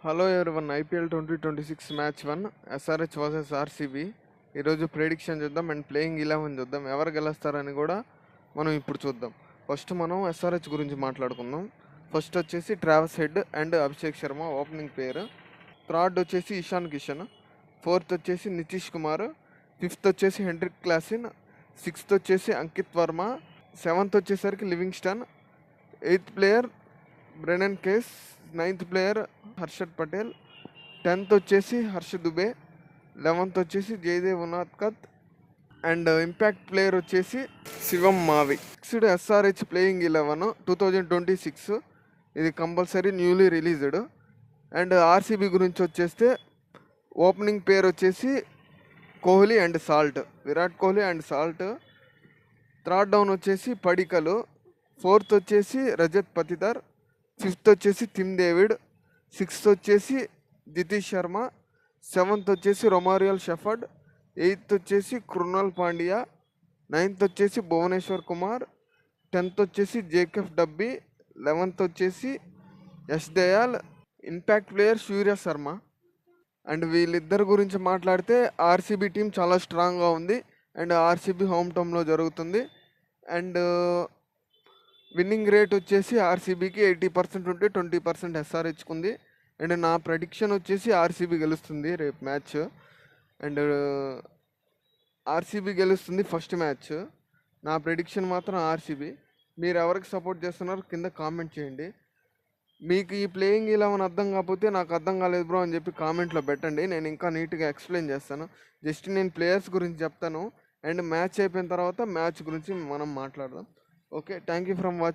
Hello everyone IPL 2026 match 1 SRH versus RCB. ఈరోజు prediction చూద్దాం and playing 11 చూద్దాం. ఎవరు గెలుస్తారని కూడా మనం ఇప్పుడు చూద్దాం. ఫస్ట్ మనం ఎస్ఆర్హెచ్ గురించి మాట్లాడుకుందాం. ఫస్ట్ వచ్చేసి Travis Head and Abhishek Sharma opening పేరు. థర్డ్ వచ్చేసి ఇషాన్ కిషన్. ఫోర్త్ వచ్చేసి నితీష్ కుమార్. ఫిఫ్త్ వచ్చేసి హెండ్రిక్ క్లాసిన్. సిక్స్త్ వచ్చేసి అంకిత్ వర్మ. సెవెంత్ వచ్చేసరికి Livingstone. Eighth player Brydon Carse. Ninth player Harshad Patel. 10th వచ్చేసి హర్ష దుబే. 11th వచ్చేసి Jaydev Unadkat and impact player వచ్చేసి Shivam Mavi. Next SRH playing 11 2026 ఇది compulsory newly released. And RCB గురించి వచ్చేస్తే ఓపెనింగ్ పేరు వచ్చేసి Kohli and salt, Virat Kohli and salt. Third down వచ్చేసి పడికలు. ఫోర్త్ వచ్చేసి రజత్ పతిదర్. ఫిఫ్త్ వచ్చేసి టిమ్ డేవిడ్. సిక్స్త్ వచ్చేసి దితీష్ శర్మ. సెవెంత్ వచ్చేసి రొమారియల్ షెఫర్డ్. ఎయిత్ వచ్చేసి కృణాల్ పాండ్యా. నైన్త్ వచ్చేసి భువనేశ్వర్ కుమార్. 10th వచ్చేసి జేకబ్ డబ్బీ. 11th వచ్చేసి Yash Dayal. Impact player Surya Sharma. And వీళ్ళిద్దరి గురించి మాట్లాడితే ఆర్సీబీ టీం చాలా స్ట్రాంగ్గా ఉంది అండ్ ఆర్సీబీ హోమ్ టౌన్లో జరుగుతుంది. అండ్ విన్నింగ్ రేట్ వచ్చేసి ఆర్సీబీకి 80% ఉంటే 20% ఎస్ఆర్హెచ్కి ఉంది. అండ్ నా ప్రెడిక్షన్ వచ్చేసి ఆర్సీబీ గెలుస్తుంది రేపు మ్యాచ్. అండ్ ఆర్సీబీ గెలుస్తుంది ఫస్ట్ మ్యాచ్. నా ప్రెడిక్షన్ మాత్రం ఆర్సీబీ. మీరు ఎవరికి సపోర్ట్ చేస్తున్నారో కింద కామెంట్ చేయండి. మీకు ఈ ప్లేయింగ్ 11 అర్థం కాకపోతే నాకు అర్థం కాలేదు బ్రో అని చెప్పి కామెంట్లో పెట్టండి. నేను ఇంకా నీట్గా ఎక్స్ప్లెయిన్ చేస్తాను. జస్ట్ నేను ప్లేయర్స్ గురించి చెప్తాను అండ్ మ్యాచ్ అయిపోయిన తర్వాత మ్యాచ్ గురించి మనం మాట్లాడదాం. Okay, thank you from watching.